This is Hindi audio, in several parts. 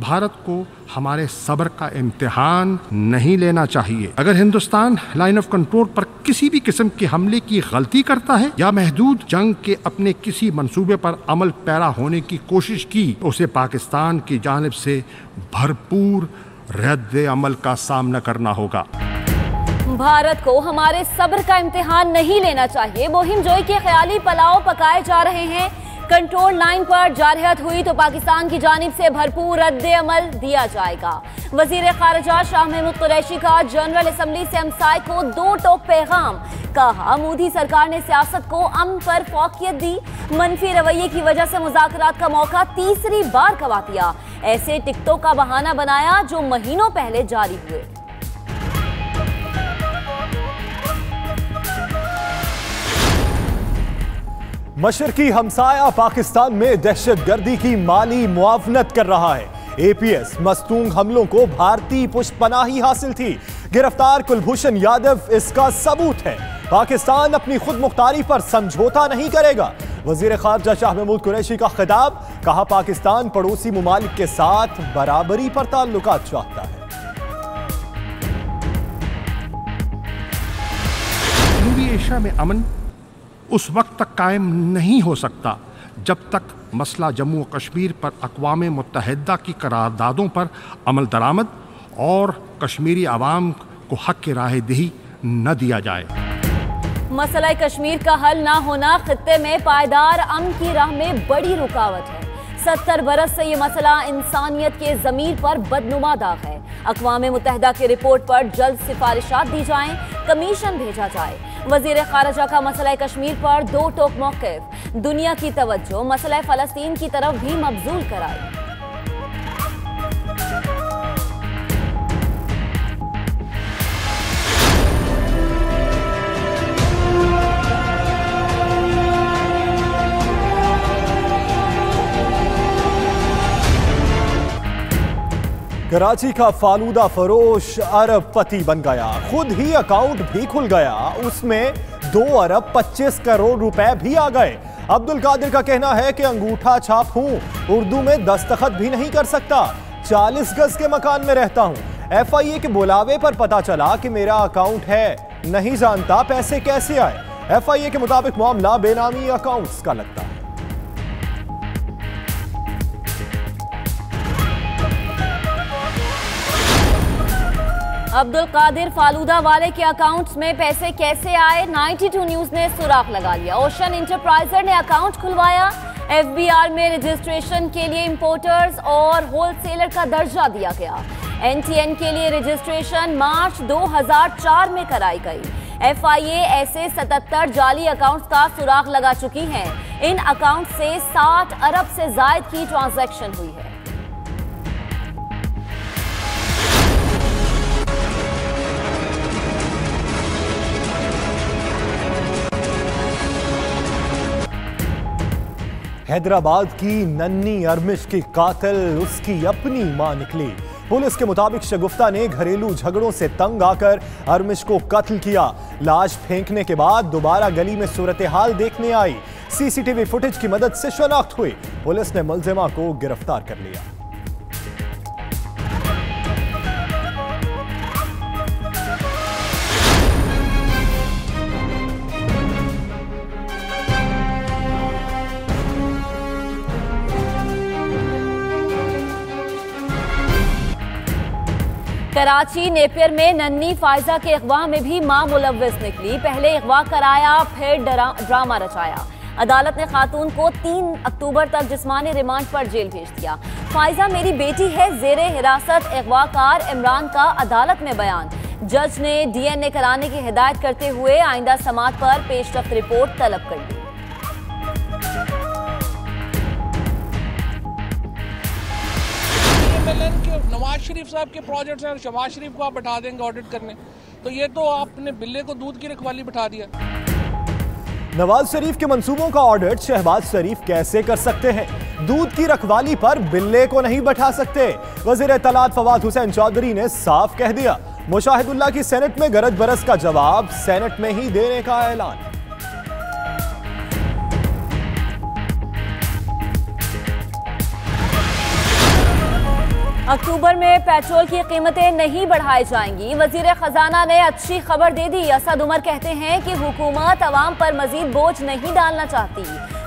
भारत को हमारे सब्र का इम्तिहान नहीं लेना चाहिए। अगर हिंदुस्तान लाइन ऑफ कंट्रोल पर किसी भी किस्म के हमले की गलती करता है या महदूद जंग के अपने किसी मंसूबे पर अमल पैरा होने की कोशिश की तो उसे पाकिस्तान की जानिब से भरपूर रद्द अमल का सामना करना होगा। भारत को हमारे सब्र का इम्तिहान नहीं लेना चाहिए। मोहिम जोई के ख्याली पलाव पकाए जा रहे हैं। कंट्रोल लाइन पर जारहत हुई तो पाकिस्तान की जानिब से भरपूर रद्द अमल दिया जाएगा। वजीर खारजा शाह महमूद कुरैशी का जनरल असम्बली से हमसाय को 2 टोक पैगाम। कहा, मोदी सरकार ने सियासत को अमन पर फोकियत दी, मनफी रवैये की वजह से मुज़ाकरात का मौका तीसरी बार गंवा दिया। ऐसे टिकटों का बहाना बनाया जो महीनों पहले जारी हुए। मशरकी हमसाया पाकिस्तान में दहशतगर्दी की माली मुआवनत कर रहा है। एपीएस मस्तूंग हमलों को भारतीय पुष्पनाही हासिल थी। गिरफ्तार कुलभूषण यादव इसका सबूत है। पाकिस्तान अपनी खुद मुख्तारी पर समझौता नहीं करेगा। वजीर खारजा शाह महमूद कुरैशी का खिताब। कहा, पाकिस्तान पड़ोसी मुमालिक के साथ बराबरी पर ताल्लुकात चाहता है। जनूबी एशिया में अमन उस वक्त तक कायम नहीं हो सकता जब तक मसला जम्मू और कश्मीर पर अक़वाम मुत्तहिदा की करारदादों पर अमल दरामद और कश्मीरी आवाम को हक की राह दही न दिया जाए। मसला कश्मीर का हल ना होना खित्ते में पायदार अमन की राह में बड़ी रुकावट है। 70 बरस से ये मसला इंसानियत के ज़मीर पर बदनुमा दाग है। अक़वाम मुत्तहिदा की रिपोर्ट पर जल्द सिफारिशात दी जाएं, कमीशन भेजा जाए। वज़ीर ख़ारजा का मसला कश्मीर पर 2 टोक मौक़िफ़। दुनिया की तवज्जो मसला फ़लस्तीन की तरफ भी मबज़ूल कराई। कराची का फालूदा फरोश अरबपति बन गया। खुद ही अकाउंट भी खुल गया, उसमें 2 अरब 25 करोड़ रुपए भी आ गए। अब्दुल कादिर का कहना है कि अंगूठा छाप हूं, उर्दू में दस्तखत भी नहीं कर सकता। 40 गज के मकान में रहता हूं। एफआईए के बुलावे पर पता चला कि मेरा अकाउंट है, नहीं जानता पैसे कैसे आए। एफआईए के मुताबिक मामला बेनामी अकाउंट्स का लगता है। अब्दुल कादिर फालूदा वाले के अकाउंट्स में पैसे कैसे आए, 92 न्यूज ने सुराग लगा लिया। ओशन इंटरप्राइजर ने अकाउंट खुलवाया। एफबीआर में रजिस्ट्रेशन के लिए इंपोर्टर्स और होलसेलर का दर्जा दिया गया। एनटीएन के लिए रजिस्ट्रेशन मार्च 2004 में कराई गई। एफआईए ऐसे 77 जाली अकाउंट्स का सुराग लगा चुकी है। इन अकाउंट से 60 अरब से जायद की ट्रांजैक्शन हुई है। हैदराबाद की नन्ही अरमिश की कातिल उसकी अपनी मां निकली। पुलिस के मुताबिक शगुफ्ता ने घरेलू झगड़ों से तंग आकर अरमिश को कत्ल किया। लाश फेंकने के बाद दोबारा गली में सूरत हाल देखने आई। सीसीटीवी फुटेज की मदद से शनाख्त हुई। पुलिस ने मुलजिमा को गिरफ्तार कर लिया। कराची नेपियर में नन्ही फायजा के अगवा में भी मां मुलव्विस निकली। पहले अगवा कराया, फिर ड्रामा रचाया। अदालत ने खातून को 3 अक्टूबर तक जिस्मानी रिमांड पर जेल भेज दिया। फायजा मेरी बेटी है, जेरे हिरासत अगवाकार इमरान का अदालत में बयान। जज ने डीएनए कराने की हिदायत करते हुए आइंदा समात पर पेशरफ्त रिपोर्ट तलब कर दी। नवाज शरीफ साहब के प्रोजेक्ट्स हैं, शहबाज शरीफ को आप बैठा देंगे ऑडिट करने, तो ये तो आपने बिल्ले को दूध की रखवाली बैठा दिया। नवाज शरीफ के मंसूबों का ऑडिट शहबाज शरीफ कैसे कर सकते हैं? दूध की रखवाली पर बिल्ले को नहीं बैठा सकते। वजीर इत्तलात फवाद हुसैन चौधरी ने साफ कह दिया। मुशाहिदुल्लाह की सेनेट में गरज बरस का जवाब सेनेट में ही देने का ऐलान। अक्टूबर में पेट्रोल की कीमतें नहीं बढ़ाई जाएंगी। वजीर खजाना ने अच्छी खबर दे दी। असद उमर कहते हैं कि हुकूमत अवाम पर मजीद बोझ नहीं डालना चाहती।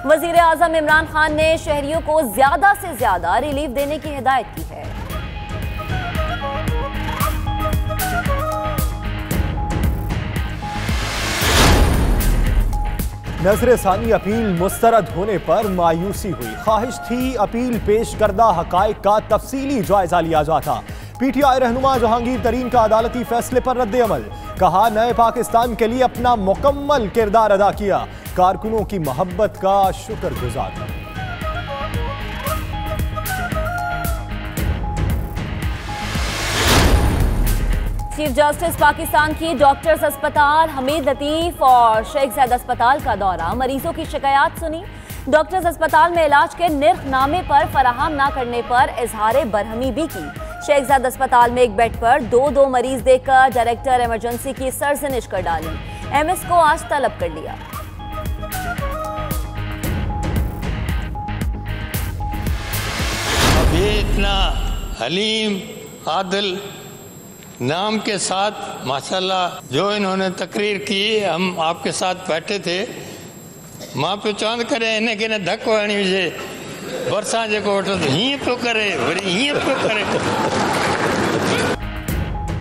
वजीर आजम इमरान खान ने शहरियों को ज्यादा से ज्यादा रिलीफ देने की हिदायत की है। नजरसानी अपील मुस्तरद होने पर मायूसी हुई। ख्वाहिश थी अपील पेश करदा हकायक का तफसीली जायजा लिया जाता। पीटीआई रहनुमा जहांगीर तरीन का अदालती फैसले पर रद्द अमल। कहा नए पाकिस्तान के लिए अपना मुकम्मल किरदार अदा किया। कारकुनों की मोहब्बत का शुक्रगुजार था। चीफ जस्टिस पाकिस्तान की डॉक्टर्स अस्पताल, हमीद लतीफ और शेख ज़ैद अस्पताल का दौरा। मरीजों की शिकायत सुनी। डॉक्टर्स अस्पताल में इलाज के निर्खनामे पर फराहम न करने पर इजहार बरहमी भी की। शेख ज़ैद अस्पताल में एक बेड पर दो मरीज देखकर डायरेक्टर इमरजेंसी की सरजनिश कर डाली। एमएस को आज तलब कर लिया। अब ये इतना हलीम आदिल नाम के साथ माशाल्लाह जो इन्होंने तकरीर की, हम आपके साथ बैठे थे। मां पे चौंद करे इन्हें के न धक वणी हुजे बरसा जेको वठो हीअं पियो करे वरी हीअं पियो करे।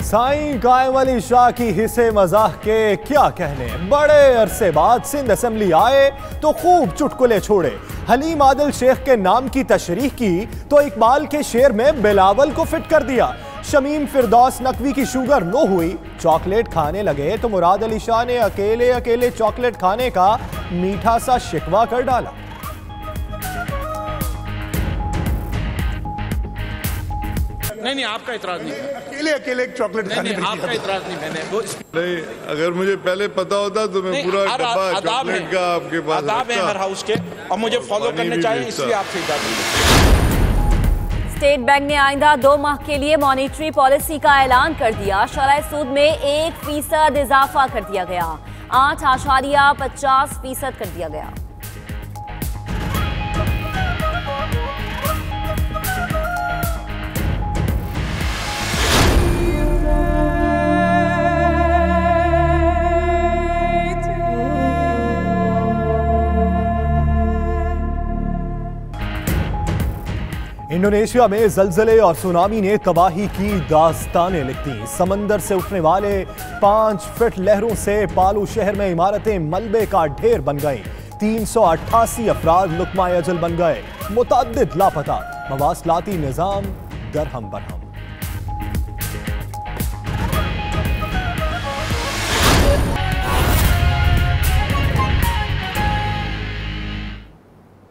साईं कायम अली शाह की हिस्से मजाक के क्या कहने। बड़े अरसे बाद सिंध असेंबली आए तो खूब चुटकुले छोड़े। हलीम आदिल शेख के नाम की तशरीह की तो इकबाल के शेर में बिलावल को फिट कर दिया। शमीम फिरदौस नकवी की शुगर लो हुई, चॉकलेट खाने लगे तो मुराद अली शाह ने अकेले अकेले चॉकलेट खाने का मीठा सा शिकवा कर डाला। नहीं आपका इतराज नहीं है। अकेले अकेले एक चॉकलेट खाने नहीं आपका इतराज नहीं। मैंने नहीं, अगर मुझे पहले पता होता तो मैं पूरा डब्बा चॉकलेट का आपके पास आदाब है हर हाउस के और मुझे फॉलो करने चाहिए, इसलिए आपसे इजाजत। स्टेट बैंक ने आइंदा 2 माह के लिए मॉनिटरी पॉलिसी का ऐलान कर दिया। शरह सूद में 1% इजाफा कर दिया गया। 8.50% कर दिया गया। इंडोनेशिया में जलजले और सुनामी ने तबाही की दास्तानें लिख दी। समंदर से उठने वाले 5 फीट लहरों से पालू शहर में इमारतें मलबे का ढेर बन गईं। 388 अफराद लुकमाए अजल बन गए। मुतअद्दिद लापता। मवासलाती निजाम दरहम बरहम।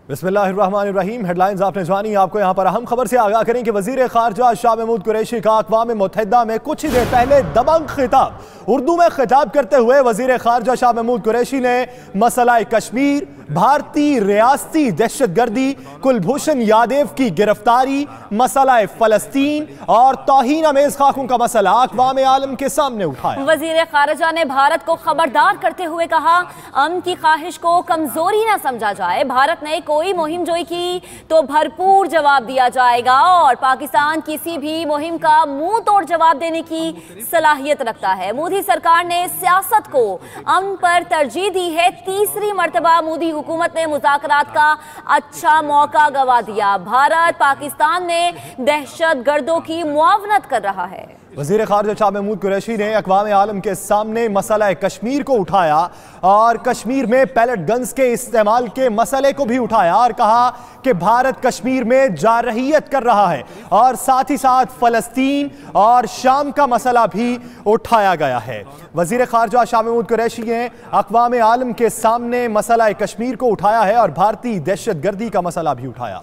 बिस्मिल्लाहिर्रहमानिर्रहीम। हेडलाइंस आपने जानी। आपको यहां पर अहम खबर से आगाह करें कि वजीर खारजा शाह महमूद कुरैशी का अक़वाम मुत्तहिदा में कुछ ही देर पहले दबंग खिताब। उर्दू में खिताब करते हुए वजीर खारजा शाह महमूद कुरैशी ने मसला कश्मीर, भारतीय रियासती दहशतगर्दी, कुलभूषण यादव की गिरफ्तारी, मसला फलस्तीन और तौहीन अमेज खाकों का मसला अक़वाम आलम के सामने उठाया। वजीर खारजा ने भारत को खबरदार करते हुए कहा, अमन की ख्वाहिश को कमजोरी न समझा जाए। भारत ने कोई मुहिम जोई की तो भरपूर जवाब दिया जाएगा और पाकिस्तान किसी भी मुहिम का मुंह तोड़ जवाब देने की सलाहियत रखता है। मोदी सरकार ने सियासत को अमन पर तरजीह दी है। तीसरी मर्तबा मोदी हुकूमत ने मुज़ाकरात का अच्छा मौका गवा दिया। भारत पाकिस्तान में दहशतगर्दों की मुआवनत कर रहा है। वज़ीर ख़ारिजा शाह महमूद कुरैशी ने अक़वाम आलम के सामने मसला कश्मीर को उठाया और कश्मीर में पैलेट गन्स के इस्तेमाल के मसले को भी उठाया और कहा कि भारत कश्मीर में जारहियत कर रहा है और साथ ही साथ फ़लस्तीन और शाम का मसला भी उठाया गया है। वज़ीर ख़ारिजा शाह महमूद कुरैशी ने अक़वाम आलम के सामने मसला कश्मीर को उठाया है और भारतीय दहशतगर्दी का मसला भी उठाया।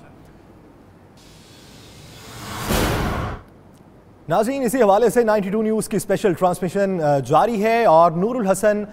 नाज़रीन, इसी हवाले से 92 न्यूज़ की स्पेशल ट्रांसमिशन जारी है और नूरुल हसन